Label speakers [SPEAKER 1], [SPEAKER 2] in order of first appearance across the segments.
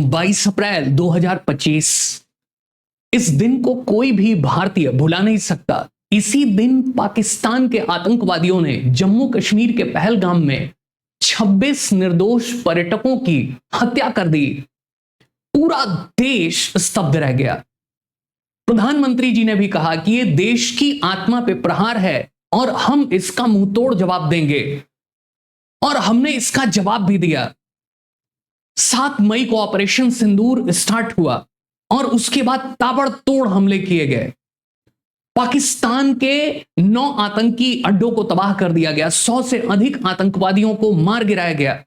[SPEAKER 1] 22 अप्रैल 2025। इस दिन को कोई भी भारतीय भुला नहीं सकता। इसी दिन पाकिस्तान के आतंकवादियों ने जम्मू कश्मीर के पहलगाम में 26 निर्दोष पर्यटकों की हत्या कर दी। पूरा देश स्तब्ध रह गया। प्रधानमंत्री जी ने भी कहा कि यह देश की आत्मा पे प्रहार है और हम इसका मुंहतोड़ जवाब देंगे, और हमने इसका जवाब भी दिया। 7 मई को ऑपरेशन सिंदूर स्टार्ट हुआ और उसके बाद ताबड़तोड़ हमले किए गए। पाकिस्तान के 9 आतंकी अड्डों को तबाह कर दिया गया। 100 से अधिक आतंकवादियों को मार गिराया गया।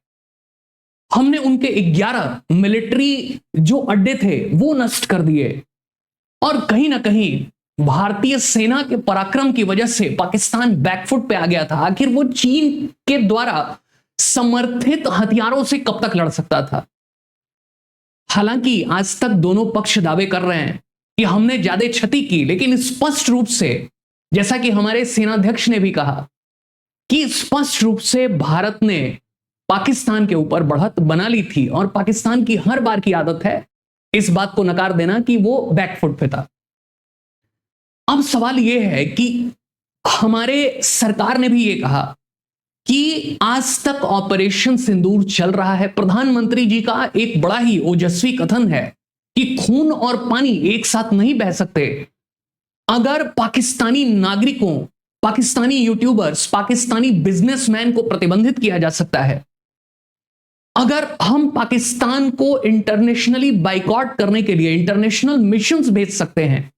[SPEAKER 1] हमने उनके 11 मिलिट्री जो अड्डे थे वो नष्ट कर दिए, और कहीं ना कहीं भारतीय सेना के पराक्रम की वजह से पाकिस्तान बैकफुट पे आ गया था। आखिर वो चीन के द्वारा समर्थित हथियारों से कब तक लड़ सकता था? हालांकि आज तक दोनों पक्ष दावे कर रहे हैं कि हमने ज्यादा क्षति की, लेकिन स्पष्ट रूप से, जैसा कि हमारे सेनाध्यक्ष ने भी कहा, कि स्पष्ट रूप से भारत ने पाकिस्तान के ऊपर बढ़त बना ली थी, और पाकिस्तान की हर बार की आदत है इस बात को नकार देना कि वो बैकफुट पे था। अब सवाल यह है कि हमारे सरकार ने भी यह कहा कि आज तक ऑपरेशन सिंदूर चल रहा है। प्रधानमंत्री जी का एक बड़ा ही ओजस्वी कथन है कि खून और पानी एक साथ नहीं बह सकते। अगर पाकिस्तानी नागरिकों, पाकिस्तानी यूट्यूबर्स, पाकिस्तानी बिजनेसमैन को प्रतिबंधित किया जा सकता है, अगर हम पाकिस्तान को इंटरनेशनली बाइकॉट करने के लिए इंटरनेशनल मिशंस भेज सकते हैं,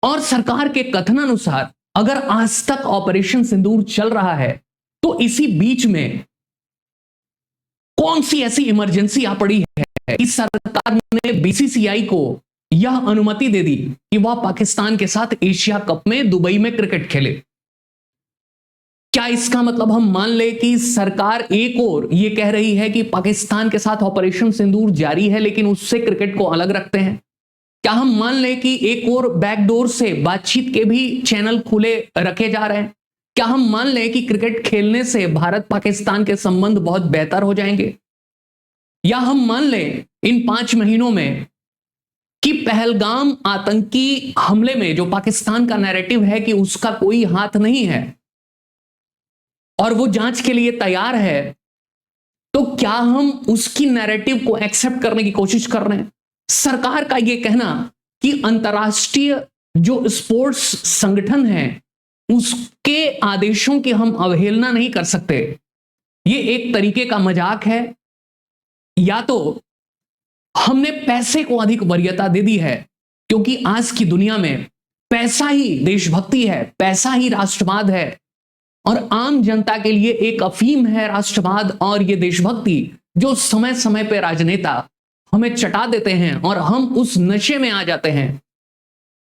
[SPEAKER 1] और सरकार के कथनानुसार अगर आज तक ऑपरेशन सिंदूर चल रहा है, तो इसी बीच में कौन सी ऐसी इमरजेंसी आ पड़ी है कि सरकार ने बीसीसीआई को यह अनुमति दे दी कि वह पाकिस्तान के साथ एशिया कप में दुबई में क्रिकेट खेले? क्या इसका मतलब हम मान ले कि सरकार एक और यह कह रही है कि पाकिस्तान के साथ ऑपरेशन सिंदूर जारी है, लेकिन उससे क्रिकेट को अलग रखते हैं? क्या हम मान ले कि एक और बैकडोर से बातचीत के भी चैनल खुले रखे जा रहे हैं? क्या हम मान ले कि क्रिकेट खेलने से भारत पाकिस्तान के संबंध बहुत बेहतर हो जाएंगे? या हम मान ले इन 5 महीनों में कि पहलगाम आतंकी हमले में जो पाकिस्तान का नैरेटिव है कि उसका कोई हाथ नहीं है और वो जांच के लिए तैयार है, तो क्या हम उसकी नैरेटिव को एक्सेप्ट करने की कोशिश कर रहे हैं? सरकार का यह कहना कि अंतर्राष्ट्रीय जो स्पोर्ट्स संगठन है उसके आदेशों की हम अवहेलना नहीं कर सकते, यह एक तरीके का मजाक है, या तो हमने पैसे को अधिक वरीयता दे दी है, क्योंकि आज की दुनिया में पैसा ही देशभक्ति है, पैसा ही राष्ट्रवाद है, और आम जनता के लिए एक अफीम है राष्ट्रवाद और यह देशभक्ति, जो समय समय पर राजनेता हमें चटा देते हैं और हम उस नशे में आ जाते हैं।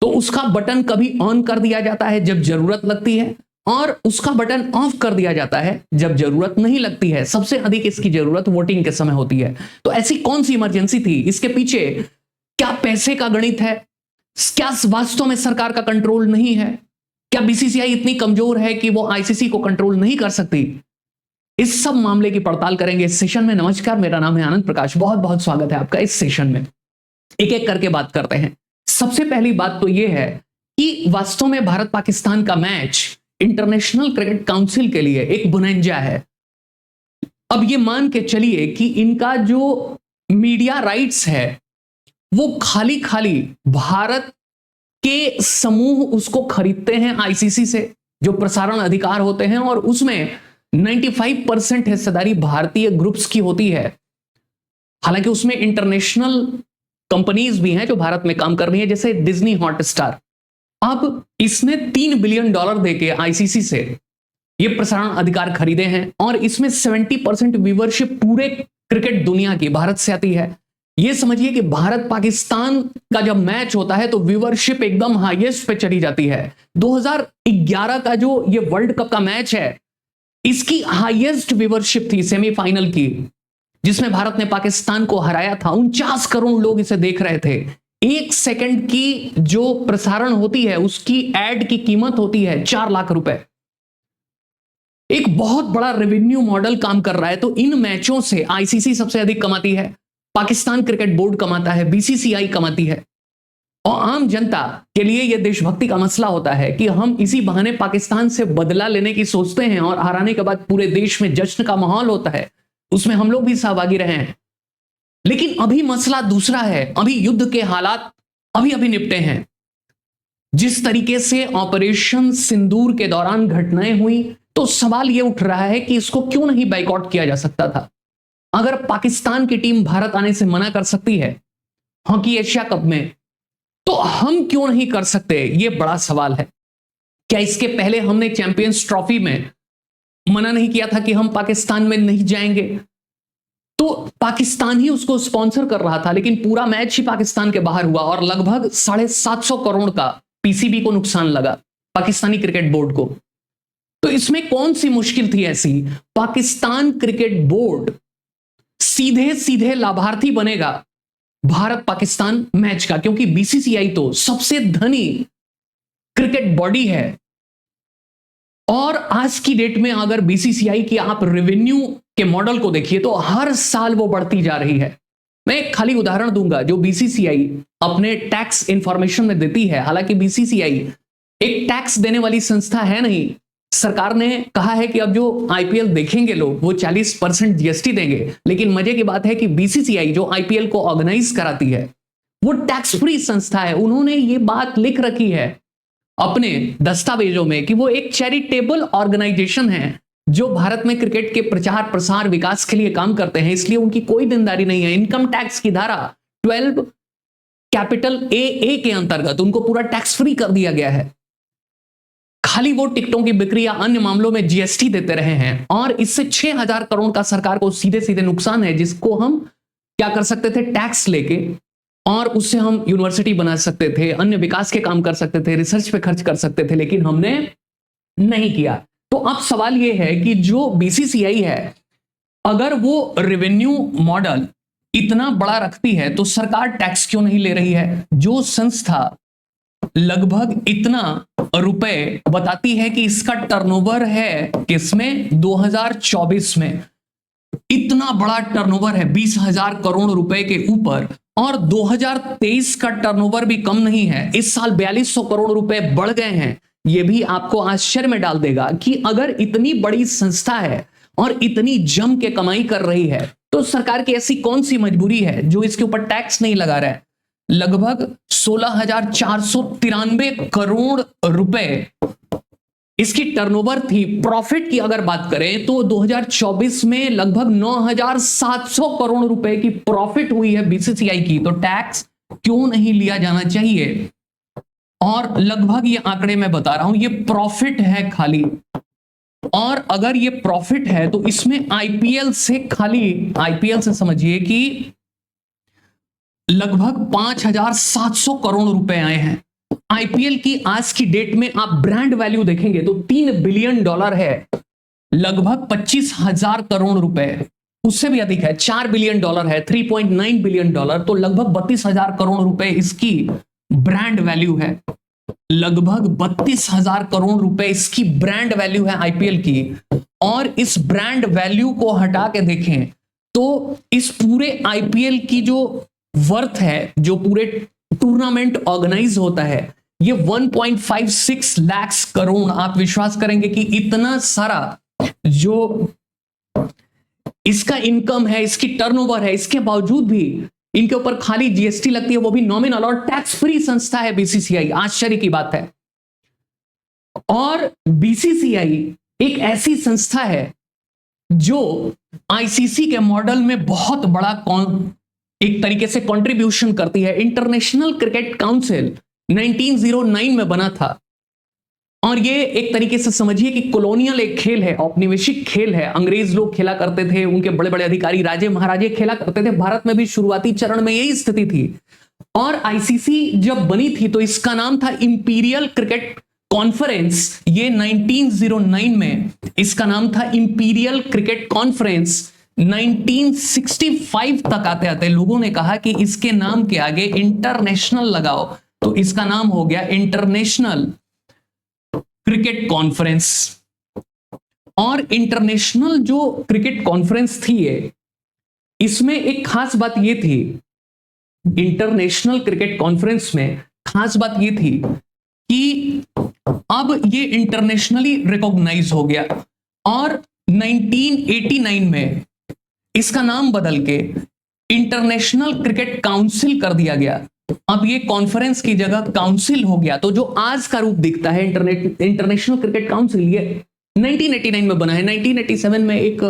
[SPEAKER 1] तो उसका बटन कभी ऑन कर दिया जाता है जब जरूरत लगती है, और उसका बटन ऑफ कर दिया जाता है जब जरूरत नहीं लगती है। सबसे अधिक इसकी जरूरत वोटिंग के समय होती है। तो ऐसी कौन सी इमरजेंसी थी? इसके पीछे क्या पैसे का गणित है? क्या वास्तव में सरकार का कंट्रोल नहीं है? क्या बीसीसीआई इतनी कमजोर है कि वो आईसीसी को कंट्रोल नहीं कर सकती? इस सब मामले की पड़ताल करेंगे इस सेशन में। नमस्कार, मेरा नाम है आनंद प्रकाश, बहुत बहुत स्वागत है आपका इस सेशन में। एक एक करके बात करते हैं। सबसे पहली बात तो यह है कि वास्तव में भारत पाकिस्तान का मैच इंटरनेशनल क्रिकेट काउंसिल के लिए एक बुनंजा है। अब यह मान के चलिए कि इनका जो मीडिया राइट्स है वो खाली खाली भारत के समूह उसको खरीदते हैं आईसीसी से, जो प्रसारण अधिकार होते हैं, और उसमें 95% हिस्सेदारी भारतीय ग्रुप्स की होती है। हालांकि उसमें इंटरनेशनल कंपनीज भी हैं जो भारत में काम कर रही हैं, जैसे डिज्नी हॉटस्टार। अब इसने $3 बिलियन देके आईसीसी से ये प्रसारण अधिकार खरीदे हैं, और इसमें 70% व्यूवरशिप पूरे क्रिकेट दुनिया की भारत से आती है। ये समझिए कि भारत पाकिस्तान का जब मैच होता है तो व्यूवरशिप एकदम हाईएस्ट पे चली जाती है। 2011 का जो ये वर्ल्ड कप का मैच है, इसकी हाईएस्ट व्यूवरशिप थी सेमीफाइनल की, जिसमें भारत ने पाकिस्तान को हराया था। 49 करोड़ लोग इसे देख रहे थे। 1 सेकंड की जो प्रसारण होती है उसकी एड की कीमत होती है 4 लाख रुपए। एक बहुत बड़ा रेवेन्यू मॉडल काम कर रहा है। तो इन मैचों से आईसीसी सबसे अधिक कमाती है। पाकिस्तान क्रिकेट बोर्ड कमाता है, बीसीसीआई कमाती है। और आम जनता के लिए यह देशभक्ति का मसला होता है कि हम इसी बहाने पाकिस्तान से बदला लेने की सोचते हैं और हराने के बाद पूरे देश में जश्न का माहौल होता है, उसमें हम लोग भी सहभागी रहे हैं। लेकिन अभी मसला दूसरा है, अभी युद्ध के हालात अभी अभी निपटे हैं। जिस तरीके से ऑपरेशन सिंदूर के दौरान घटनाएं हुई, तो सवाल यह उठ रहा है कि इसको क्यों नहीं बाइकआउट किया जा सकता था। अगर पाकिस्तान की टीम भारत आने से मना कर सकती है हॉकी एशिया कप में, तो हम क्यों नहीं कर सकते? यह बड़ा सवाल है। क्या इसके पहले हमने चैंपियंस ट्रॉफी में मना नहीं किया था कि हम पाकिस्तान में नहीं जाएंगे? तो पाकिस्तान ही उसको स्पॉन्सर कर रहा था, लेकिन पूरा मैच ही पाकिस्तान के बाहर हुआ और लगभग 750 करोड़ का पीसीबी को नुकसान लगा, पाकिस्तानी क्रिकेट बोर्ड को। तो इसमें कौन सी मुश्किल थी ऐसी? पाकिस्तान क्रिकेट बोर्ड सीधे सीधे लाभार्थी बनेगा भारत पाकिस्तान मैच का, क्योंकि बीसीसीआई तो सबसे धनी क्रिकेट बॉडी है। और आज की डेट में अगर बीसीसीआई की आप रेवेन्यू के मॉडल को देखिए तो हर साल वो बढ़ती जा रही है। मैं एक खाली उदाहरण दूंगा जो बीसीसीआई अपने टैक्स इंफॉर्मेशन में देती है। हालांकि बीसीसीआई एक टैक्स देने वाली संस्था है नहीं। सरकार ने कहा है कि अब जो आईपीएल देखेंगे लोग वो 40% जीएसटी देंगे, लेकिन मजे की बात है कि बीसीसीआई जो आईपीएल को ऑर्गेनाइज कराती है वो टैक्स फ्री संस्था है। उन्होंने ये बात लिख रखी है अपने दस्तावेजों में कि वो एक चैरिटेबल ऑर्गेनाइजेशन है जो भारत में क्रिकेट के प्रचार प्रसार विकास के लिए काम करते हैं, इसलिए उनकी कोई देनदारी नहीं है। इनकम टैक्स की धारा 12 कैपिटल ए के अंतर्गत उनको पूरा टैक्स फ्री कर दिया गया है। खाली वो टिकटों की बिक्री या अन्य मामलों में जीएसटी देते रहे हैं और इससे 6000 करोड़ का सरकार को सीधे सीधे नुकसान है, जिसको हम क्या कर सकते थे, टैक्स लेके, और उससे हम यूनिवर्सिटी बना सकते थे, अन्य विकास के काम कर सकते थे, रिसर्च पे खर्च कर सकते थे, लेकिन हमने नहीं किया। तो अब सवाल यह है कि जो बीसीसीआई है, अगर वो रेवेन्यू मॉडल इतना बड़ा रखती है तो सरकार टैक्स क्यों नहीं ले रही है? जो संस्था लगभग इतना रुपए बताती है कि इसका टर्नओवर है किसमें, 2024 में इतना बड़ा टर्नओवर है 20,000 करोड़ रुपए के ऊपर, और 2023 का टर्नओवर भी कम नहीं है। इस साल 4200 करोड़ रुपए बढ़ गए हैं। यह भी आपको आश्चर्य में डाल देगा कि अगर इतनी बड़ी संस्था है और इतनी जम के कमाई कर रही है तो सरकार की ऐसी कौन सी मजबूरी है जो इसके ऊपर टैक्स नहीं लगा रहा है। लगभग 16,493 करोड़ रुपए इसकी टर्नओवर थी। प्रॉफिट की अगर बात करें तो 2024 में लगभग 9,700 करोड़ रुपए की प्रॉफिट हुई है बीसीसीआई की। तो टैक्स क्यों नहीं लिया जाना चाहिए? और लगभग ये आंकड़े मैं बता रहा हूं, ये प्रॉफिट है खाली, और अगर ये प्रॉफिट है तो इसमें आईपीएल से, खाली आईपीएल से समझिए कि लगभग 5,700 करोड़ रुपए आए हैं। आईपीएल की आज की डेट में आप ब्रांड वैल्यू देखेंगे तो $3 बिलियन है, लगभग 25,000 करोड़ रुपए, उससे भी अधिक है, $4 बिलियन है, $3.9 बिलियन, तो लगभग 32,000 करोड़ रुपए इसकी ब्रांड वैल्यू है। लगभग 32,000 करोड़ रुपए इसकी ब्रांड वैल्यू है आईपीएल की। और इस ब्रांड वैल्यू को हटा के देखें तो इस पूरे आईपीएल की जो वर्थ है, जो पूरे टूर्नामेंट ऑर्गेनाइज होता है, ये 1.56 लाख करोड़। आप विश्वास करेंगे कि इतना सारा जो इसका इनकम है, इसकी टर्नओवर है, इसके बावजूद भी इनके ऊपर खाली जीएसटी लगती है, वो भी नॉमिनल, और टैक्स फ्री संस्था है बीसीसीआई। आश्चर्य की बात है। और बीसीसीआई एक ऐसी संस्था है जो आईसीसी के मॉडल में बहुत बड़ा एक तरीके से कंट्रीब्यूशन करती है। इंटरनेशनल क्रिकेट काउंसिल 1909 में बना था, और ये एक तरीके से समझिए कि कॉलोनियल एक खेल है, औपनिवेशिक खेल है। अंग्रेज लोग खेला करते थे, उनके बड़े बड़े अधिकारी, राजे महाराजे खेला करते थे। भारत में भी शुरुआती चरण में यही स्थिति थी। और आईसीसी जब बनी थी तो इसका नाम था इंपीरियल क्रिकेट कॉन्फ्रेंस। ये 1909 में इसका नाम था इंपीरियल क्रिकेट कॉन्फ्रेंस। 1965 तक आते आते लोगों ने कहा कि इसके नाम के आगे इंटरनेशनल लगाओ, तो इसका नाम हो गया इंटरनेशनल क्रिकेट कॉन्फ्रेंस। और इंटरनेशनल जो क्रिकेट कॉन्फ्रेंस थी इसमें एक खास बात यह थी, इंटरनेशनल क्रिकेट कॉन्फ्रेंस में खास बात यह थी कि अब ये इंटरनेशनली रिकॉग्नाइज हो गया और 1989 में इसका नाम बदल के इंटरनेशनल क्रिकेट काउंसिल कर दिया गया। अब ये कॉन्फ्रेंस की जगह काउंसिल हो गया। तो जो आज का रूप दिखता है इंटरनेशनल क्रिकेट काउंसिल, ये 1989 में बना है। 1987 में एक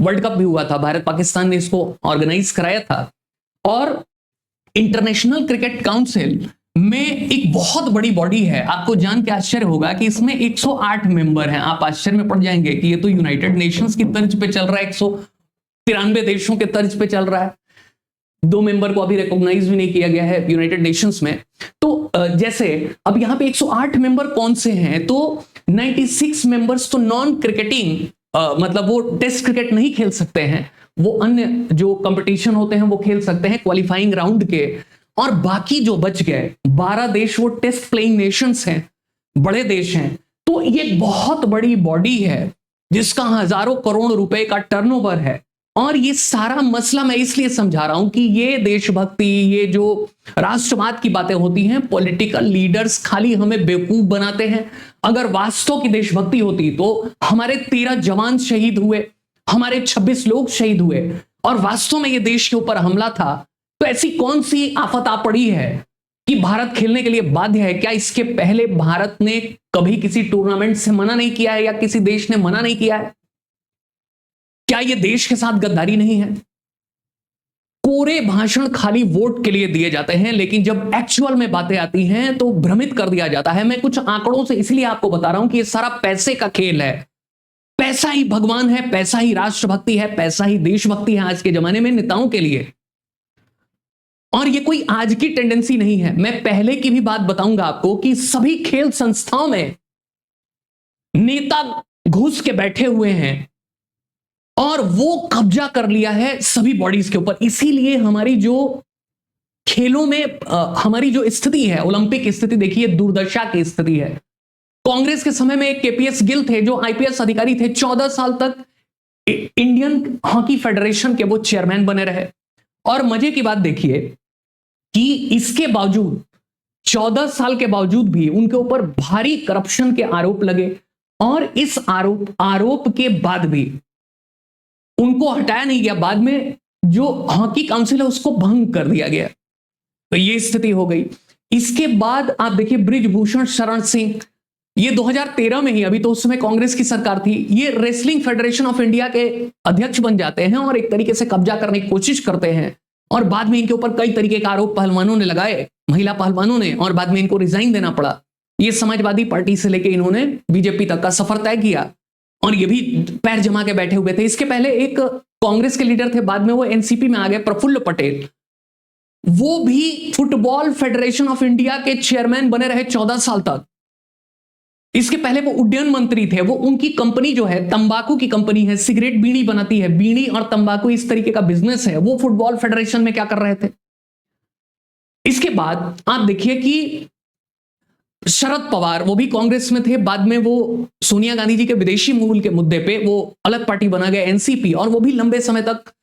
[SPEAKER 1] वर्ल्ड कप भी हुआ था, भारत पाकिस्तान ने इसको ऑर्गेनाइज कराया था। और इंटरनेशनल क्रिकेट काउंसिल में एक बहुत बड़ी बॉडी है। आपको जान के आश्चर्य होगा कि इसमें 108 मेंबर हैं। आप आश्चर्य में पड़ जाएंगे कि ये तो यूनाइटेड नेशंस की तर्ज पे चल रहा है, 193 देशों के तर्ज पे चल रहा है। 2 मेंबर को अभी रिकॉग्नाइज भी नहीं किया गया है यूनाइटेड नेशंस में। तो जैसे अब यहां पे 108 मेंबर कौन से हैं, तो 96 मेंबर्स तो नॉन क्रिकेटिंग, मतलब वो टेस्ट क्रिकेट नहीं खेल सकते हैं, वो अन्य जो कंपटीशन होते हैं वो खेल सकते हैं क्वालिफाइंग राउंड के। और बाकी जो बच गए 12 देश वो टेस्ट प्लेइंग नेशंस हैं, बड़े देश हैं। तो ये बहुत बड़ी बॉडी है जिसका हजारों करोड़ रुपए का टर्नओवर है। और ये सारा मसला मैं इसलिए समझा रहा हूं कि ये देशभक्ति, ये जो राष्ट्रवाद की बातें होती हैं, पॉलिटिकल लीडर्स खाली हमें बेवकूफ बनाते हैं। अगर वास्तव की देशभक्ति होती तो हमारे 13 जवान शहीद हुए, हमारे 26 लोग शहीद हुए, और वास्तव में ये देश के ऊपर हमला था, तो ऐसी कौन सी आफत आ पड़ी है कि भारत खेलने के लिए बाध्य है? क्या इसके पहले भारत ने कभी किसी टूर्नामेंट से मना नहीं किया है या किसी देश ने मना नहीं किया है? क्या यह देश के साथ गद्दारी नहीं है? कोरे भाषण खाली वोट के लिए दिए जाते हैं, लेकिन जब एक्चुअल में बातें आती हैं तो भ्रमित कर दिया जाता है। मैं कुछ आंकड़ों से इसलिए आपको बता रहा हूं कि यह सारा पैसे का खेल है। पैसा ही भगवान है, पैसा ही राष्ट्रभक्ति है, पैसा ही देशभक्ति है आज के जमाने में नेताओं के लिए। और ये कोई आज की टेंडेंसी नहीं है। मैं पहले की भी बात बताऊंगा आपको कि सभी खेल संस्थाओं में नेता घुस के बैठे हुए हैं और वो कब्जा कर लिया है सभी बॉडीज के ऊपर। इसीलिए हमारी जो खेलों में हमारी जो स्थिति है, ओलंपिक स्थिति देखिए, दुर्दशा की स्थिति है। कांग्रेस के समय में एक केपीएस गिल थे जो आईपीएस अधिकारी थे, 14 साल तक इंडियन हॉकी फेडरेशन के वो चेयरमैन बने रहे। और मजे की बात देखिए कि इसके बावजूद 14 साल के बावजूद भी उनके ऊपर भारी करप्शन के आरोप लगे, और इस आरोप के बाद भी उनको हटाया नहीं गया। बाद में जो हॉकी काउंसिल है उसको भंग कर दिया गया। तो ये स्थिति हो गई। इसके बाद आप देखिए बृजभूषण शरण सिंह, ये 2013 में ही, अभी तो उस समय कांग्रेस की सरकार थी, ये रेसलिंग फेडरेशन ऑफ इंडिया के अध्यक्ष बन जाते हैं और एक तरीके से कब्जा करने की कोशिश करते हैं। और बाद में इनके ऊपर कई तरीके के आरोप पहलवानों ने लगाए, महिला पहलवानों ने, और बाद में इनको रिजाइन देना पड़ा। ये समाजवादी पार्टी से लेके इन्होंने बीजेपी तक का सफर तय किया और ये भी पैर जमा के बैठे हुए थे। इसके पहले एक कांग्रेस के लीडर थे, बाद में वो एनसीपी में आ गए, प्रफुल्ल पटेल। वो भी फुटबॉल फेडरेशन ऑफ इंडिया के चेयरमैन बने रहे 14 साल तक। इसके पहले वो उड्डयन मंत्री थे। वो उनकी कंपनी जो है तंबाकू की कंपनी है, सिगरेट बीड़ी बनाती है, बीड़ी और तंबाकू इस तरीके का बिजनेस है। वो फुटबॉल फेडरेशन में क्या कर रहे थे? इसके बाद आप देखिए कि शरद पवार, वो भी कांग्रेस में थे, बाद में वो सोनिया गांधी जी के विदेशी मूल के मुद्दे पे वो अलग पार्टी बना गए, एनसीपी, और वो भी लंबे समय तक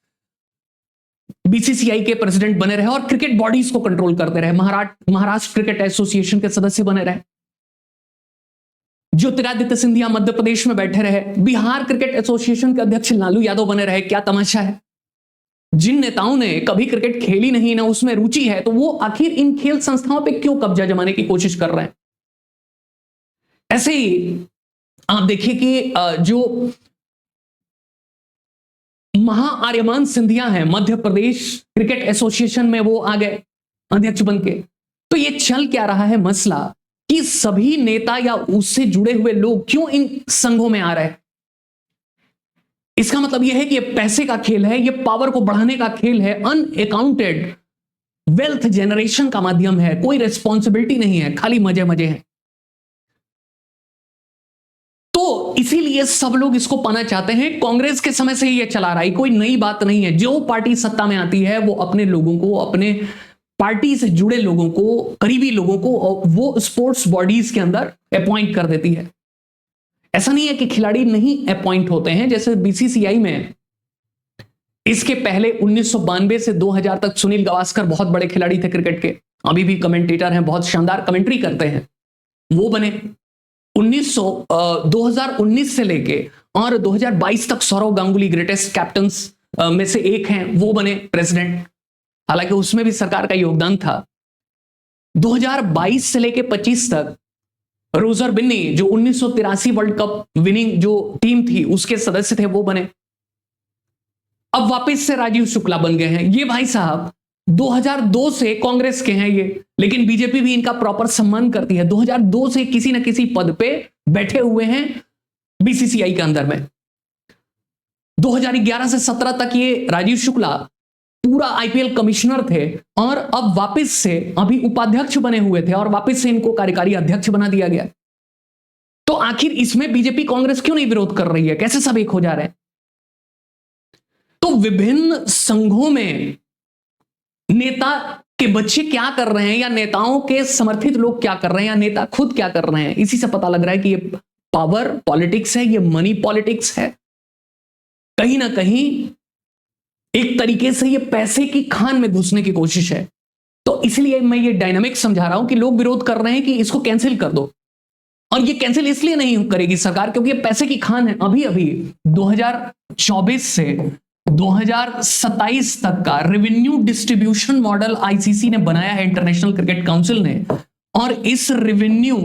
[SPEAKER 1] बीसीसीआई के प्रेसिडेंट बने रहे और क्रिकेट बॉडीज को कंट्रोल करते रहे। महाराष्ट्र क्रिकेट एसोसिएशन के सदस्य बने रहे। ज्योतिरादित्य सिंधिया मध्य प्रदेश में बैठे रहे। बिहार क्रिकेट एसोसिएशन के अध्यक्ष लालू यादव बने रहे। क्या तमाशा है! जिन नेताओं ने कभी क्रिकेट खेली नहीं, ना उसमें रुचि है, तो वो आखिर इन खेल संस्थाओं पे क्यों कब्जा जमाने की कोशिश कर रहे हैं? ऐसे ही आप देखिए कि जो महाआर्यमान सिंधिया हैं, मध्य प्रदेश क्रिकेट एसोसिएशन में वो आ गए अध्यक्ष बन के। तो ये चल क्या रहा है मसला कि सभी नेता या उससे जुड़े हुए लोग क्यों इन संघों में आ रहे हैं? इसका मतलब यह है कि यह पैसे का खेल है, यह पावर को बढ़ाने का खेल है, अनअकाउंटेड वेल्थ जनरेशन का माध्यम है। कोई रिस्पॉन्सिबिलिटी नहीं है, खाली मजे मजे हैं। तो इसीलिए सब लोग इसको पाना चाहते हैं। कांग्रेस के समय से ही यह चला रहा है, कोई नई बात नहीं है। जो पार्टी सत्ता में आती है वो अपने लोगों को, अपने पार्टी से जुड़े लोगों को, करीबी लोगों को वो स्पोर्ट्स बॉडीज के अंदर अपॉइंट कर देती है। ऐसा नहीं है कि खिलाड़ी नहीं अपॉइंट होते हैं। जैसे बीसीसीआई में इसके पहले 1992 से 2000 तक सुनील गावस्कर बहुत बड़े खिलाड़ी थे क्रिकेट के, अभी भी कमेंटेटर हैं, बहुत शानदार कमेंट्री करते हैं, वो बने। 2019 से लेके और 2022 तक सौरव गांगुली ग्रेटेस्ट कैप्टन्स में से एक हैं, वो बने प्रेसिडेंट, हालांकि उसमें भी सरकार का योगदान था। 2022 से लेके 25 तक रोजर बिन्नी, जो 1983 वर्ल्ड कप विनिंग जो टीम थी उसके सदस्य थे, वो बने। अब वापस से राजीव शुक्ला बन गए हैं। ये भाई साहब 2002 से कांग्रेस के हैं ये, लेकिन बीजेपी भी इनका प्रॉपर सम्मान करती है। 2002 से किसी न किसी पद पे बैठे हुए हैं बीसीसीआई के अंदर में। 2011 से 17 तक ये राजीव शुक्ला पूरा आईपीएल कमिश्नर थे और अब वापस से अभी उपाध्यक्ष बने हुए थे और वापस से इनको कार्यकारी अध्यक्ष बना दिया गया। तो आखिर इसमें बीजेपी कांग्रेस क्यों नहीं विरोध कर रही है? कैसे सब एक हो जा रहे हैं? तो विभिन्न संघों में नेता के बच्चे क्या कर रहे हैं या नेताओं के समर्थित लोग क्या कर रहे हैं या नेता खुद क्या कर रहे हैं, इसी से पता लग रहा है कि ये पावर पॉलिटिक्स है, ये मनी पॉलिटिक्स है। कहीं ना कहीं एक तरीके से ये पैसे की खान में घुसने की कोशिश है। तो इसलिए मैं ये डायनामिक समझा रहा हूं कि लोग विरोध कर रहे हैं कि इसको कैंसिल कर दो, और ये कैंसिल इसलिए नहीं करेगी सरकार क्योंकि ये पैसे की खान है। अभी अभी 2024 से 2027 तक का रेवेन्यू डिस्ट्रीब्यूशन मॉडल आईसीसी ने बनाया है, इंटरनेशनल क्रिकेट काउंसिल ने, और इस रेवेन्यू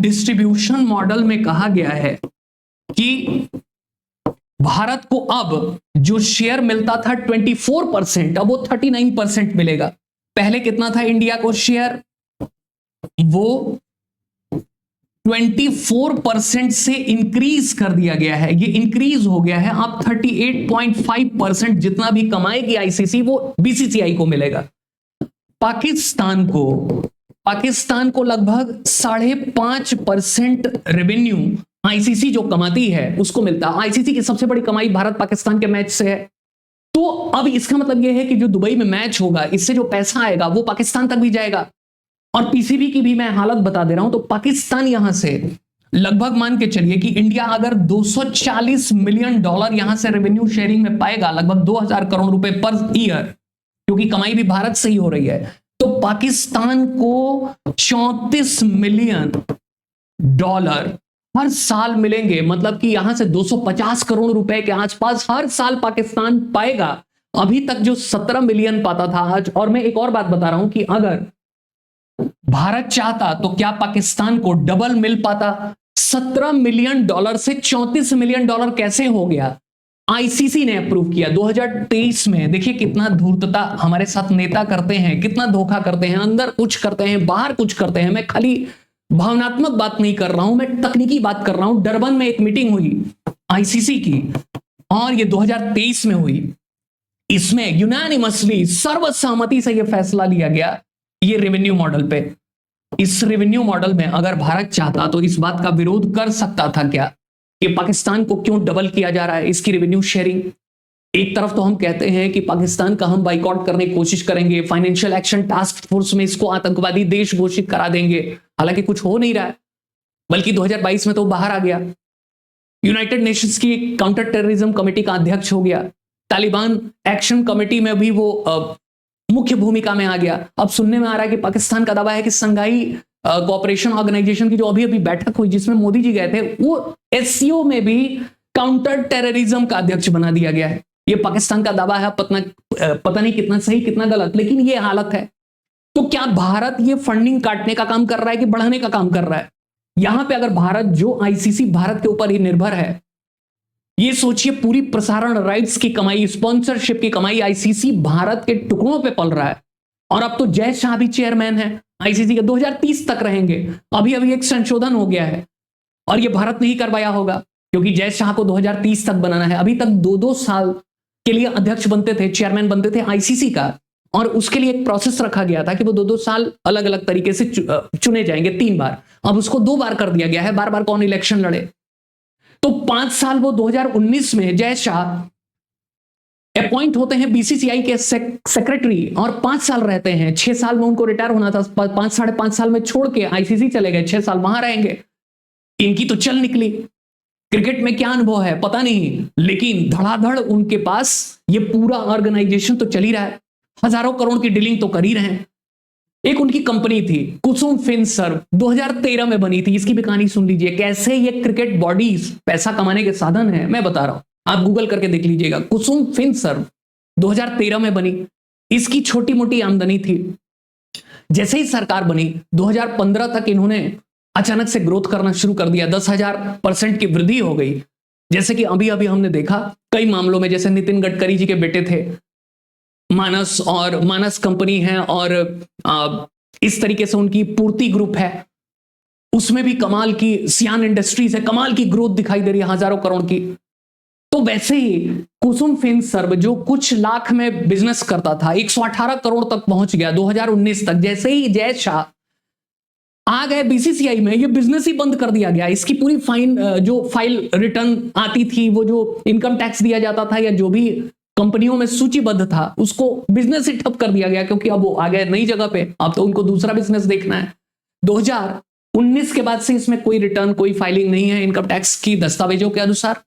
[SPEAKER 1] डिस्ट्रीब्यूशन मॉडल में कहा गया है कि भारत को अब जो शेयर मिलता था 24%, अब वो 39% मिलेगा। पहले कितना था इंडिया को शेयर? वो 24% से इंक्रीज कर दिया गया है, ये इंक्रीज हो गया है। अब 38.5% जितना भी कमाएगी आईसीसी वो बीसीसीआई को मिलेगा। पाकिस्तान को लगभग 5.5% रेवेन्यू आईसीसी जो कमाती है उसको मिलता है। आईसीसी की सबसे बड़ी कमाई भारत पाकिस्तान के मैच से है। तो अब इसका मतलब यह है कि जो दुबई में मैच होगा, इससे जो पैसा आएगा वो पाकिस्तान तक भी जाएगा। और पीसीबी की भी मैं हालत बता दे रहा हूं, तो पाकिस्तान यहां से लगभग मान के चलिए कि इंडिया अगर $240 मिलियन यहां से रेवेन्यू शेयरिंग में पाएगा, लगभग 2000 करोड़ रुपए पर ईयर, क्योंकि कमाई भी भारत से ही हो रही है, तो पाकिस्तान को $34 मिलियन हर साल मिलेंगे। मतलब कि यहां से 250 करोड़ रुपए के आसपास हर साल पाकिस्तान पाएगा। अभी तक जो 17 मिलियन पाता था आज। और मैं एक और बात बता रहा हूं कि अगर भारत चाहता तो क्या पाकिस्तान को डबल मिल पाता? $17 मिलियन से $34 मिलियन कैसे हो गया? आईसीसी ने अप्रूव किया 2023 में। देखिए कितना धूर्तता हमारे साथ नेता करते हैं, कितना धोखा करते हैं, अंदर कुछ करते हैं, बाहर कुछ करते हैं। मैं खाली भावनात्मक बात नहीं कर रहा हूं, मैं तकनीकी बात कर रहा हूं। डरबन में एक मीटिंग हुई आईसीसी की और ये 2023 में हुई। इसमें यूनानिमसली, सर्वसहमति से यह फैसला लिया गया ये रेवेन्यू मॉडल पे। इस रेवेन्यू मॉडल में अगर भारत चाहता तो इस बात का विरोध कर सकता था क्या कि पाकिस्तान को क्यों डबल किया जा रहा है इसकी रेवेन्यू शेयरिंग। एक तरफ तो हम कहते हैं कि पाकिस्तान का हम बाइकआउट करने की कोशिश करेंगे, फाइनेंशियल एक्शन टास्क फोर्स में इसको आतंकवादी देश घोषित करा देंगे, हालांकि कुछ हो नहीं रहा है, बल्कि 2022 में तो बाहर आ गया। यूनाइटेड नेशंस की काउंटर टेररिज्म कमेटी का अध्यक्ष हो गया। तालिबान एक्शन कमेटी में भी वो मुख्य भूमिका में आ गया। अब सुनने में आ रहा है कि पाकिस्तान का दावा है कि संघाई कोऑपरेशन ऑर्गेनाइजेशन की जो अभी अभी बैठक हुई जिसमें मोदी जी गए थे, वो एससीओ में भी काउंटर टेररिज्म का अध्यक्ष बना दिया गया है। ये पाकिस्तान का दावा है, पता नहीं कितना सही कितना गलत, लेकिन ये हालत है। तो क्या भारत ये फंडिंग काटने का काम कर रहा है कि बढ़ाने का काम कर रहा है? यहां पे अगर भारत, जो आईसीसी भारत के ऊपर ही निर्भर है, ये सोचिए पूरी प्रसारण राइट्स की कमाई, स्पॉन्सरशिप की कमाई आईसीसी भारत के टुकड़ों पे पल रहा है। और अब तो जय शाह भी चेयरमैन है आईसीसी के, 2030 तक रहेंगे। अभी अभी एक संशोधन हो गया है और ये भारत ने ही करवाया होगा क्योंकि जय शाह को 2030 तक बनाना है। अभी तक 2-2 साल के लिए अध्यक्ष बनते थे, चेयरमैन बनते थे आईसीसी का, और उसके लिए एक प्रोसेस रखा गया था कि वो 2-2 साल अलग अलग तरीके से चुने जाएंगे, 3 बार। अब उसको 2 बार कर दिया गया है, बार बार कौन इलेक्शन लड़े। तो 5 साल वो 2019 में जय शाह अपॉइंट होते हैं बीसीसीआई के सेक्रेटरी और 5 साल रहते हैं। 6 साल में उनको रिटायर होना था, 5-5.5 साल में छोड़ के आईसीसी चले गए, 6 साल वहां रहेंगे। इनकी तो चल निकली क्रिकेट में क्या अनुभव है पता नहीं, लेकिन धड़ाधड़ उनके पास ये पूरा ऑर्गेनाइजेशन तो चल ही रहा है, हजारों करोड़ की डीलिंग तो कर ही रहे हैं। एक उनकी कंपनी थी कुसुम फिनसर्व, 2013 में बनी थी। इसकी भी कहानी सुन लीजिए, कैसे ये क्रिकेट बॉडीज पैसा कमाने के साधन है, मैं बता रहा हूं, आप गूगल करके देख लीजिएगा। कुसुम फिनसर्व 2013 में बनी, इसकी छोटी मोटी आमदनी थी। जैसे ही सरकार बनी 2015 तक इन्होंने अचानक से ग्रोथ करना शुरू कर दिया, 10,000% की वृद्धि हो गई। जैसे कि अभी अभी हमने देखा कई मामलों में, जैसे नितिन गडकरी जी के बेटे थे मानस, और मानस कंपनी है, और इस तरीके से उनकी पूर्ति ग्रुप है, उसमें भी कमाल की, सियान इंडस्ट्रीज है, कमाल की ग्रोथ दिखाई दे रही है, हजारों करोड़ की। तो वैसे ही कुसुम फिनसर्व जो कुछ लाख में बिजनेस करता था 118 करोड़ तक पहुंच गया 2019 तक। जैसे ही जय शाह आ गए बीसीसीआई में, ये बिजनेस ही बंद कर दिया गया। इसकी पूरी जो फाइल रिटर्न आती थी, वो जो इनकम टैक्स दिया जाता था या जो भी कंपनियों में सूचीबद्ध था, उसको बिजनेस ही ठप कर दिया गया, क्योंकि अब वो आ गए नई जगह पे, अब तो उनको दूसरा बिजनेस देखना है। 2019 के बाद से इसमें कोई रिटर्न, कोई फाइलिंग नहीं है इनकम टैक्स की दस्तावेजों के अनुसार।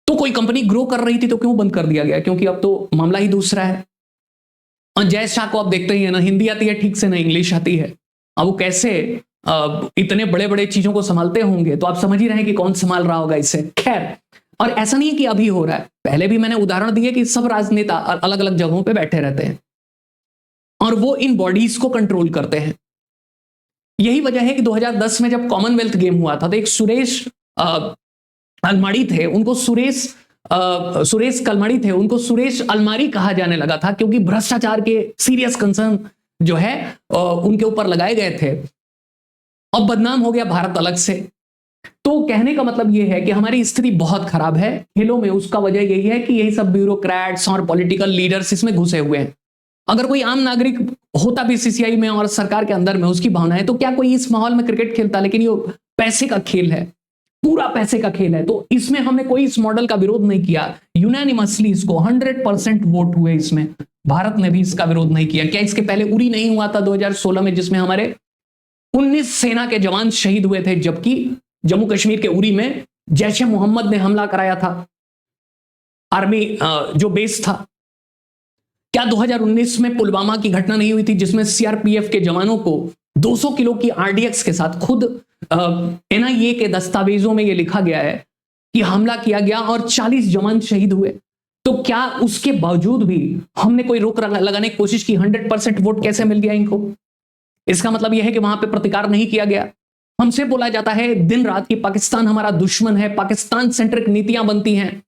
[SPEAKER 1] तो कोई कंपनी ग्रो कर रही थी तो क्यों बंद कर दिया गया? क्योंकि अब तो मामला ही दूसरा है। और जय शाह को आप देखते ही है ना, हिंदी आती है ठीक से, ना इंग्लिश आती है। अब वो कैसे इतने बड़े बड़े चीजों को संभालते होंगे, तो आप समझ ही रहे हैं कि कौन संभाल रहा होगा इसे। खैर, और ऐसा नहीं है कि अभी हो रहा है, पहले भी मैंने उदाहरण दिए कि सब राजनेता अलग अलग जगहों पे बैठे रहते हैं और वो इन बॉडीज को कंट्रोल करते हैं। यही वजह है कि 2010 में जब कॉमनवेल्थ गेम हुआ था, तो एक सुरेश अलमाड़ी थे, उनको सुरेश कलमाड़ी थे, उनको सुरेश अलमारी कहा जाने लगा था, क्योंकि भ्रष्टाचार के सीरियस कंसर्न जो है उनके ऊपर लगाए गए थे। अब बदनाम हो गया भारत अलग से। तो कहने का मतलब यह है कि हमारी स्थिति बहुत खराब है खेलों में। उसका वजह यही है कि यही सब ब्यूरोक्रेट्स और पॉलिटिकल लीडर्स इसमें घुसे हुए हैं। अगर कोई आम नागरिक होता बीसीसीआई में और सरकार के अंदर में, उसकी भावना है, तो क्या कोई इस माहौल में क्रिकेट खेलता? लेकिन ये पैसे का खेल है, पूरा पैसे का खेल है, तो इसमें हमने कोई इस मॉडल का विरोध नहीं किया। यूनानिमसली इसको 100% वोट हुए इसमें, भारत ने भी इसका विरोध नहीं किया। क्या इसके पहले उरी नहीं हुआ था 2016 में, जिसमें हमारे 19 सेना के जवान शहीद हुए थे, जबकि जम्मू कश्मीर के उरी में जैश ए मोहम्मद ने हमला कराया था, आर्मी जो बेस था। क्या 2019 में पुलवामा की घटना नहीं हुई थी, जिसमें सीआरपीएफ के जवानों को 200 किलो की आरडीएक्स के साथ, खुद एनआईए के दस्तावेजों में यह लिखा गया है कि हमला किया गया और 40 जवान शहीद हुए। तो क्या उसके बावजूद भी हमने कोई रोक लगाने की कोशिश की? 100% वोट कैसे मिल गया इनको? इसका मतलब यह है कि वहां पे प्रतिकार नहीं किया गया। हमसे बोला जाता है दिन रात कि पाकिस्तान हमारा दुश्मन है, पाकिस्तान सेंट्रिक नीतियां बनती हैं।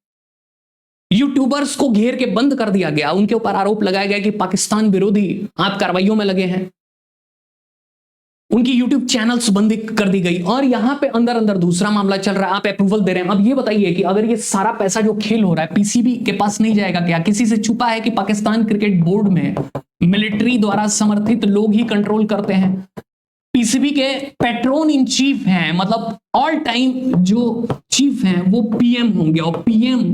[SPEAKER 1] यूट्यूबर्स को घेर के बंद कर दिया गया, उनके ऊपर आरोप लगाया गया कि पाकिस्तान विरोधी आप कार्रवाइयों में लगे हैं। उनकी यूट्यूब चैनल्स बंद कर दी गई, और यहां पे अंदर अंदर दूसरा मामला चल रहा है, आप अप्रूवल दे रहे हैं। अब ये बताइए कि अगर ये सारा पैसा जो खेल हो रहा है पीसीबी के पास नहीं जाएगा क्या? किसी से छुपा है कि पाकिस्तान क्रिकेट बोर्ड में मिलिट्री द्वारा समर्थित लोग ही कंट्रोल करते हैं? पीसीबी के पैट्रोन इन चीफ हैं, मतलब ऑल टाइम जो चीफ हैं वो पीएम होंगे, और पीएम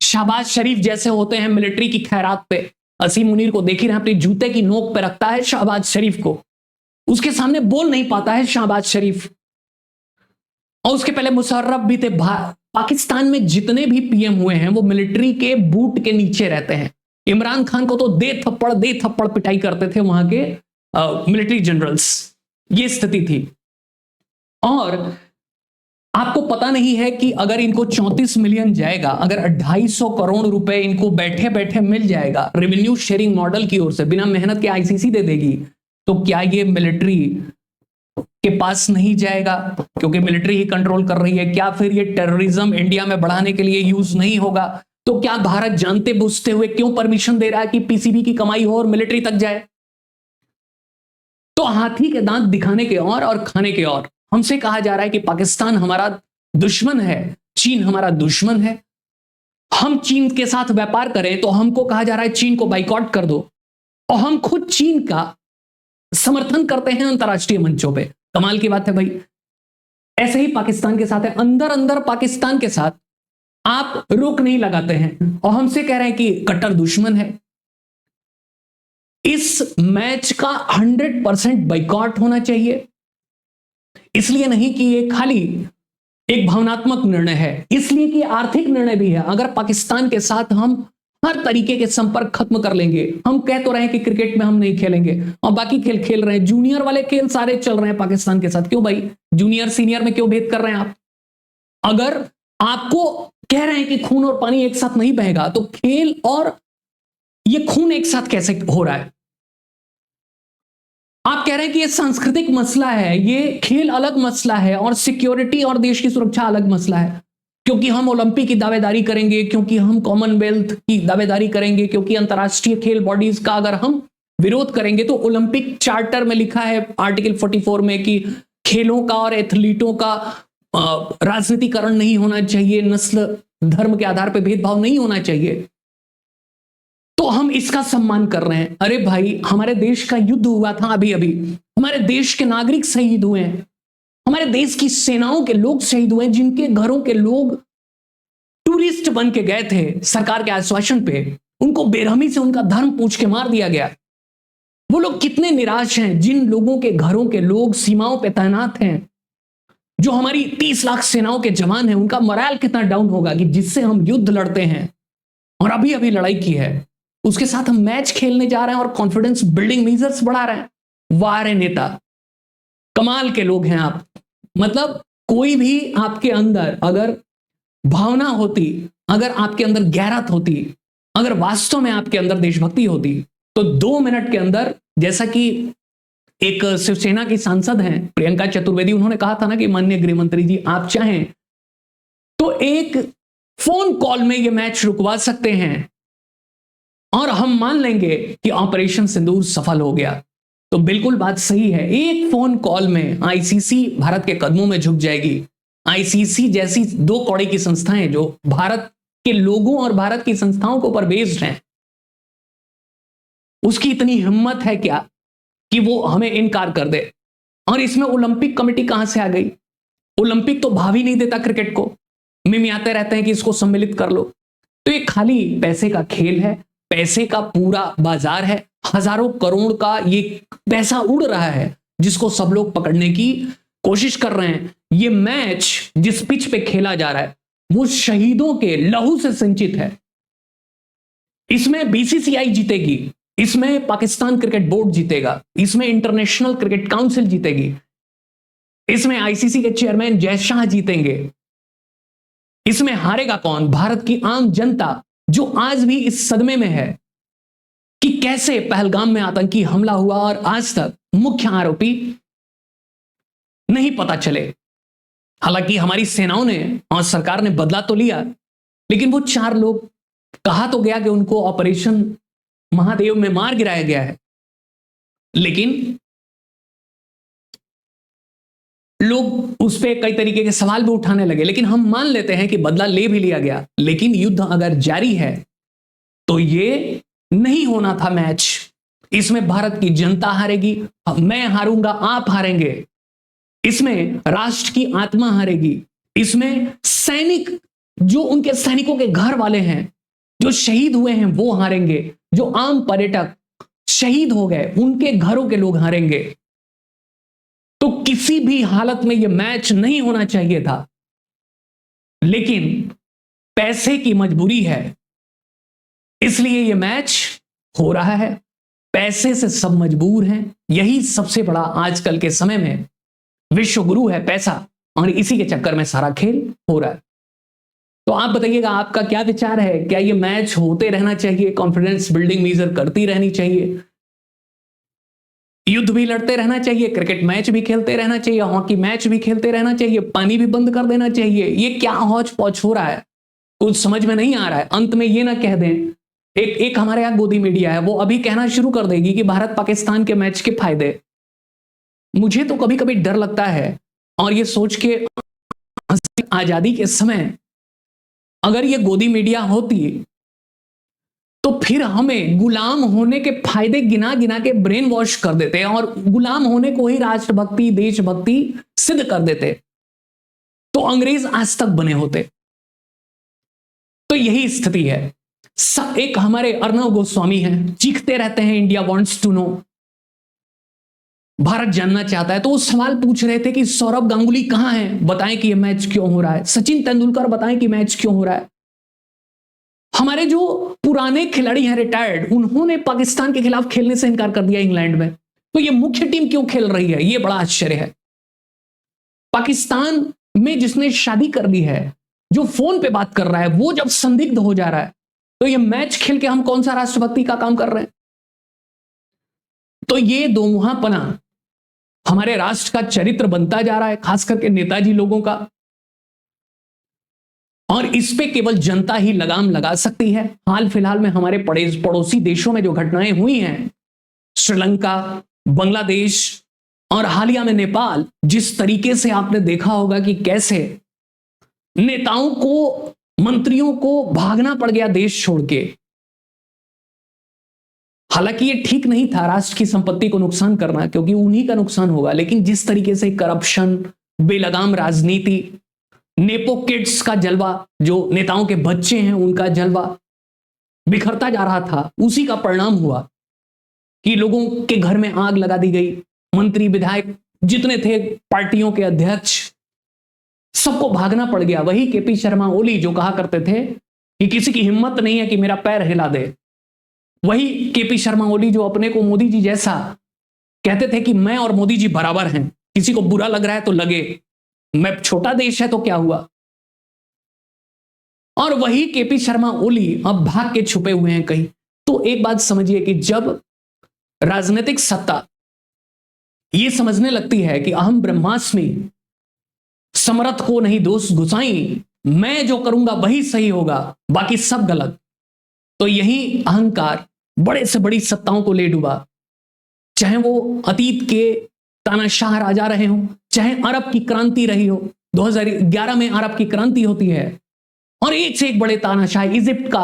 [SPEAKER 1] शहबाज शरीफ जैसे होते हैं मिलिट्री की खैरात पे। असीम मुनीर को देख ही रहे हैं, अपने जूते की नोक पे रखता है शहबाज शरीफ को, उसके सामने बोल नहीं पाता है शहबाज शरीफ। और उसके पहले मुशर्रफ भी थे। पाकिस्तान में जितने भी पीएम हुए हैं वो मिलिट्री के बूट के नीचे रहते हैं। इमरान खान को तो दे थप्पड़ पिटाई करते थे वहां के मिलिट्री जनरल्स। ये स्थिति थी। और आपको पता नहीं है कि अगर इनको 34 मिलियन जाएगा, अगर 250 करोड़ रुपए इनको बैठे बैठे मिल जाएगा रेवेन्यू शेयरिंग मॉडल की ओर से, बिना मेहनत के आईसीसी दे देगी, तो क्या ये मिलिट्री के पास नहीं जाएगा? क्योंकि मिलिट्री ही कंट्रोल कर रही है। क्या फिर ये टेररिज्म इंडिया में बढ़ाने के लिए यूज नहीं होगा? तो क्या भारत जानते बुझते हुए क्यों परमिशन दे रहा है कि पीसीबी की कमाई हो और मिलिट्री तक जाए? तो हाथी के दांत दिखाने के और खाने के और। हमसे कहा जा रहा है कि पाकिस्तान हमारा दुश्मन है, चीन हमारा दुश्मन है। हम चीन के साथ व्यापार करें तो हमको कहा जा रहा है चीन को बाइकआउट कर दो, और हम खुद चीन का समर्थन करते हैं अंतरराष्ट्रीय मंचों पे। कमाल की बात है भाई। ऐसे ही पाकिस्तान के साथ है, अंदर अंदर पाकिस्तान के साथ आप रोक नहीं लगाते हैं, और हमसे कह रहे हैं कि कट्टर दुश्मन है। इस मैच का 100% बाइकआउट होना चाहिए। इसलिए नहीं कि ये खाली एक भावनात्मक निर्णय है, इसलिए कि आर्थिक निर्णय भी है। अगर पाकिस्तान के साथ हम हर तरीके के संपर्क खत्म कर लेंगे, हम कह तो रहे हैं कि क्रिकेट में हम नहीं खेलेंगे और बाकी खेल खेल रहे हैं, जूनियर वाले खेल सारे चल रहे हैं पाकिस्तान के साथ, क्यों भाई जूनियर सीनियर में क्यों भेद कर रहे हैं आप? अगर आपको कह रहे हैं कि खून और पानी एक साथ नहीं बहेगा, तो खेल और ये खून एक साथ कैसे हो रहा है? आप कह रहे हैं कि ये सांस्कृतिक मसला है, ये खेल अलग मसला है और सिक्योरिटी और देश की सुरक्षा अलग मसला है, क्योंकि हम ओलंपिक की दावेदारी करेंगे, क्योंकि हम कॉमनवेल्थ की दावेदारी करेंगे, क्योंकि अंतर्राष्ट्रीय खेल बॉडीज का अगर हम विरोध करेंगे तो ओलंपिक चार्टर में लिखा है आर्टिकल 44 में कि खेलों का और एथलीटों का राजनीतिकरण नहीं होना चाहिए, नस्ल धर्म के आधार पर भेदभाव नहीं होना चाहिए, तो हम इसका सम्मान कर रहे हैं। अरे भाई, हमारे देश का युद्ध हुआ था अभी अभी, हमारे देश के नागरिक शहीद हुए हैं, हमारे देश की सेनाओं के लोग शहीद हुए, जिनके घरों के लोग टूरिस्ट बन के गए थे सरकार के आश्वासन पे, उनको बेरहमी से उनका धर्म पूछ के मार दिया गया। वो लोग कितने निराश हैं, जिन लोगों के घरों के लोग सीमाओं पे तैनात हैं, जो हमारी 30 लाख सेनाओं के जवान हैं, उनका मोरल कितना डाउन होगा कि जिससे हम युद्ध लड़ते हैं और अभी अभी लड़ाई की है, उसके साथ हम मैच खेलने जा रहे हैं और कॉन्फिडेंस बिल्डिंग मेजर्स बढ़ा रहे हैं। वाह रे नेता, कमाल के लोग हैं आप। मतलब कोई भी आपके अंदर अगर भावना होती, अगर आपके अंदर गैरत होती, अगर वास्तव में आपके अंदर देशभक्ति होती, तो 2 मिनट के अंदर, जैसा कि एक शिवसेना की सांसद हैं प्रियंका चतुर्वेदी, उन्होंने कहा था ना कि माननीय गृह मंत्री जी, आप चाहें तो एक फोन कॉल में ये मैच रुकवा सकते हैं और हम मान लेंगे कि ऑपरेशन सिंदूर सफल हो गया। तो बिल्कुल बात सही है, एक फोन कॉल में आईसीसी भारत के कदमों में झुक जाएगी। आईसीसी जैसी 2 कौड़ी की संस्थाएं जो भारत के लोगों और भारत की संस्थाओं के ऊपर बेस्ड हैं, उसकी इतनी हिम्मत है क्या कि वो हमें इनकार कर दे? और इसमें ओलंपिक कमेटी कहां से आ गई? ओलंपिक तो भाव ही नहीं देता क्रिकेट को, मिमियाते रहते हैं कि इसको सम्मिलित कर लो। तो ये खाली पैसे का खेल है, पैसे का पूरा बाजार है, हजारों करोड़ का ये पैसा उड़ रहा है, जिसको सब लोग पकड़ने की कोशिश कर रहे हैं। ये मैच जिस पिच पे खेला जा रहा है वो शहीदों के लहू से सिंचित है। इसमें बीसीसीआई जीतेगी, इसमें पाकिस्तान क्रिकेट बोर्ड जीतेगा, इसमें इंटरनेशनल क्रिकेट काउंसिल जीतेगी, इसमें आईसीसी के चेयरमैन जय शाह जीतेंगे। इसमें हारेगा कौन? भारत की आम जनता, जो आज भी इस सदमे में है कि कैसे पहलगाम में आतंकी हमला हुआ और आज तक मुख्य आरोपी नहीं पता चले। हालांकि हमारी सेनाओं ने और सरकार ने बदला तो लिया, लेकिन वो 4 लोग, कहा तो गया कि उनको ऑपरेशन महादेव में मार गिराया गया है, लेकिन लोग उस पर कई तरीके के सवाल भी उठाने लगे। लेकिन हम मान लेते हैं कि बदला ले भी लिया गया, लेकिन युद्ध अगर जारी है तो ये नहीं होना था मैच। इसमें भारत की जनता हारेगी, मैं हारूंगा, आप हारेंगे, इसमें राष्ट्र की आत्मा हारेगी, इसमें सैनिक, जो उनके सैनिकों के घर वाले हैं, जो शहीद हुए हैं वो हारेंगे, जो आम पर्यटक शहीद हो गए उनके घरों के लोग हारेंगे। तो किसी भी हालत में यह मैच नहीं होना चाहिए था, लेकिन पैसे की मजबूरी है, इसलिए यह मैच हो रहा है। पैसे से सब मजबूर हैं, यही सबसे बड़ा आजकल के समय में विश्व गुरु है पैसा, और इसी के चक्कर में सारा खेल हो रहा है। तो आप बताइएगा, आपका क्या विचार है? क्या ये मैच होते रहना चाहिए, कॉन्फिडेंस बिल्डिंग मेजर करती रहनी चाहिए, युद्ध भी लड़ते रहना चाहिए, क्रिकेट मैच भी खेलते रहना चाहिए, हॉकी मैच भी खेलते रहना चाहिए, पानी भी बंद कर देना चाहिए? ये क्या हौच पौच हो रहा है, कुछ समझ में नहीं आ रहा है। अंत में ये ना कह दें, एक हमारे यहाँ गोदी मीडिया है, वो अभी कहना शुरू कर देगी कि भारत पाकिस्तान के मैच के फायदे। मुझे तो कभी कभी डर लगता है, और ये सोच के आजादी के समय अगर ये गोदी मीडिया होती तो फिर हमें गुलाम होने के फायदे गिना गिना के ब्रेन वॉश कर देते हैं और गुलाम होने को ही राष्ट्रभक्ति देशभक्ति सिद्ध कर देते, तो अंग्रेज आज तक बने होते। तो यही स्थिति है। एक हमारे अर्णव गोस्वामी हैं, चीखते रहते हैं India wants to know, Bharat जानना चाहता है। तो वो सवाल पूछ रहे थे कि सौरव गांगुली कहां है, बताएं कि ये मैच क्यों हो रहा है। सचिन तेंदुलकर बताएं कि मैच क्यों हो रहा है। हमारे जो पुराने खिलाड़ी हैं रिटायर्ड, उन्होंने पाकिस्तान के खिलाफ खेलने से इनकार कर दिया इंग्लैंड में। तो ये मुख्य टीम क्यों खेल रही है, ये बड़ा आश्चर्य है। पाकिस्तान में जिसने शादी कर ली है, जो फोन पे बात कर रहा है, वो जब संदिग्ध हो जा रहा है, तो ये मैच खेल के हम कौन सा राष्ट्रभक्ति का काम कर रहे हैं। तो ये दोमुहापना हमारे राष्ट्र का चरित्र बनता जा रहा है, खास करके नेताजी लोगों का। और इस पे केवल जनता ही लगाम लगा सकती है। हाल फिलहाल में हमारे पड़ोसी देशों में जो घटनाएं हुई हैं, श्रीलंका, बांग्लादेश और हालिया में नेपाल, जिस तरीके से आपने देखा होगा कि कैसे नेताओं को, मंत्रियों को भागना पड़ गया देश छोड़ के। हालांकि ये ठीक नहीं था राष्ट्र की संपत्ति को नुकसान करना, क्योंकि उन्हीं का नुकसान होगा, लेकिन जिस तरीके से करप्शन, बेलगाम राजनीति, नेपो किड्स का जलवा, जो नेताओं के बच्चे हैं उनका जलवा बिखरता जा रहा था, उसी का परिणाम हुआ कि लोगों के घर में आग लगा दी गई। मंत्री, विधायक जितने थे, पार्टियों के अध्यक्ष, सबको भागना पड़ गया। वही केपी शर्मा ओली जो कहा करते थे कि किसी की हिम्मत नहीं है कि मेरा पैर हिला दे, वही केपी शर्मा ओली जो अपने को मोदी जी जैसा कहते थे कि मैं और मोदी जी बराबर हैं, किसी को बुरा लग रहा है तो लगे, मैं छोटा देश है तो क्या हुआ। और वही केपी शर्मा ओली अब भाग के छुपे हुए हैं कहीं। तो एक बात समझिए कि जब राजनीतिक सत्ता यह समझने लगती है कि अहम ब्रह्मास्मि, समर्थ को नहीं दोष गुसाई, मैं जो करूंगा वही सही होगा, बाकी सब गलत, तो यही अहंकार बड़े से बड़ी सत्ताओं को ले डूबा। चाहे वो अतीत के तानाशाह राजा रहे हों, चाहे अरब की क्रांति रही हो, 2011 में अरब की क्रांति होती है और एक से एक बड़े तानाशाह, इजिप्ट का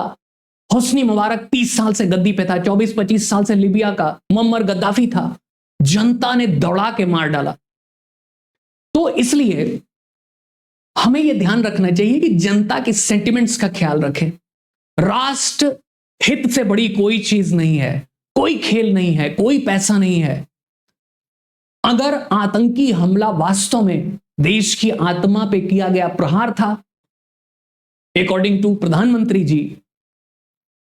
[SPEAKER 1] हुस्नी मुबारक 30 साल से गद्दी पे था, 24-25 साल से लिबिया का मुअम्मर गद्दाफी था, जनता ने दौड़ा के मार डाला। तो इसलिए हमें यह ध्यान रखना चाहिए कि जनता के सेंटिमेंट्स का ख्याल रखें। राष्ट्र हित से बड़ी कोई चीज नहीं है, कोई खेल नहीं है, कोई पैसा नहीं है। अगर आतंकी हमला वास्तव में देश की आत्मा पे किया गया प्रहार था, अकॉर्डिंग टू प्रधानमंत्री जी,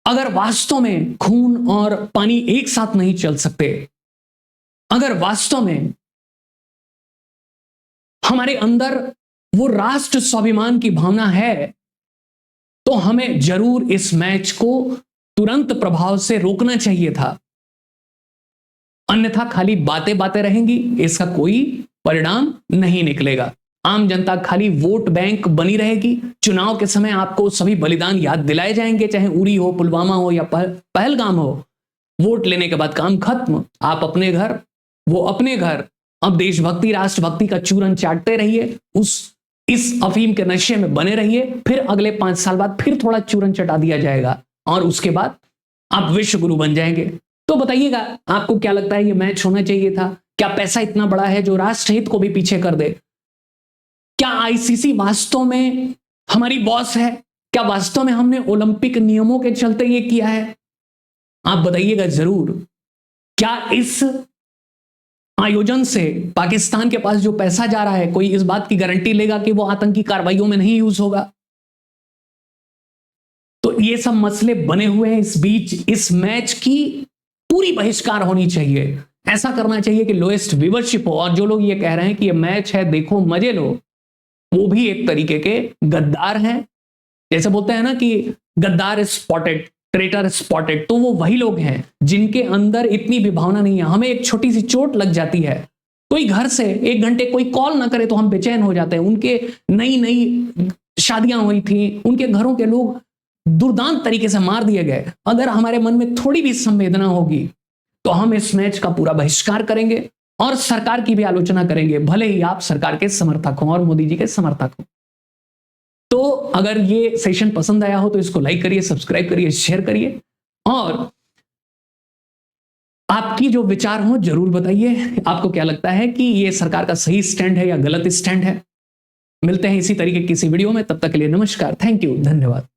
[SPEAKER 1] अगर वास्तव में खून और पानी एक साथ नहीं चल सकते, अगर वास्तव में हमारे अंदर वो राष्ट्र स्वाभिमान की भावना है, तो हमें जरूर इस मैच को तुरंत प्रभाव से रोकना चाहिए था। अन्यथा खाली बातें बातें रहेंगी, इसका कोई परिणाम नहीं निकलेगा। आम जनता खाली वोट बैंक बनी रहेगी। चुनाव के समय आपको सभी बलिदान याद दिलाए जाएंगे, चाहे उरी हो, पुलवामा हो या पहलगाम हो। वोट लेने के बाद काम खत्म, आप अपने घर, वो अपने घर। अब देशभक्ति, राष्ट्रभक्ति का चूरन चाटते रहिए, इस अफीम के नशे में बने रहिए, फिर अगले 5 साल बाद फिर थोड़ा चूरन चटा दिया जाएगा और उसके बाद आप विश्व गुरु बन जाएंगे। तो बताइएगा आपको क्या लगता है, ये मैच होना चाहिए था? क्या पैसा इतना बड़ा है जो राष्ट्रहित को भी पीछे कर दे? क्या आईसीसी वास्तव में हमारी बॉस है? क्या वास्तव में हमने ओलंपिक नियमों के चलते ये किया है? आप बताइएगा जरूर। क्या इस आयोजन से पाकिस्तान के पास जो पैसा जा रहा है, कोई इस बात की गारंटी लेगा कि वो आतंकी कार्रवाइयों में नहीं यूज होगा? तो ये सब मसले बने हुए हैं। इस बीच इस मैच की पूरी बहिष्कार होनी चाहिए। ऐसा करना चाहिए कि लोएस्ट व्यूअरशिप हो। और जो लोग ये कह रहे हैं कि ये मैच है, देखो मजे लो, वो भी एक तरीके के गद्दार हैं। जैसे बोलते हैं ना कि गद्दार इज स्पॉटेड, ट्रेटर स्पॉटेड, तो वो वही लोग हैं जिनके अंदर इतनी भी भावना नहीं है। हमें एक छोटी सी चोट लग जाती है, कोई घर से 1 घंटे कोई कॉल ना करे तो हम बेचैन हो जाते हैं। उनके नई शादियां हुई थी, उनके घरों के लोग दुर्दांत तरीके से मार दिए गए। अगर हमारे मन में थोड़ी भी संवेदना होगी तो हम इस मैच का पूरा बहिष्कार करेंगे और सरकार की भी आलोचना करेंगे, भले ही आप सरकार के समर्थक हो और मोदी जी के समर्थक हो। तो अगर ये सेशन पसंद आया हो तो इसको लाइक करिए, सब्सक्राइब करिए, शेयर करिए और आपकी जो विचार हो जरूर बताइए। आपको क्या लगता है कि ये सरकार का सही स्टैंड है या गलत स्टैंड है? मिलते हैं इसी तरीके की किसी वीडियो में, तब तक के लिए नमस्कार, थैंक यू, धन्यवाद।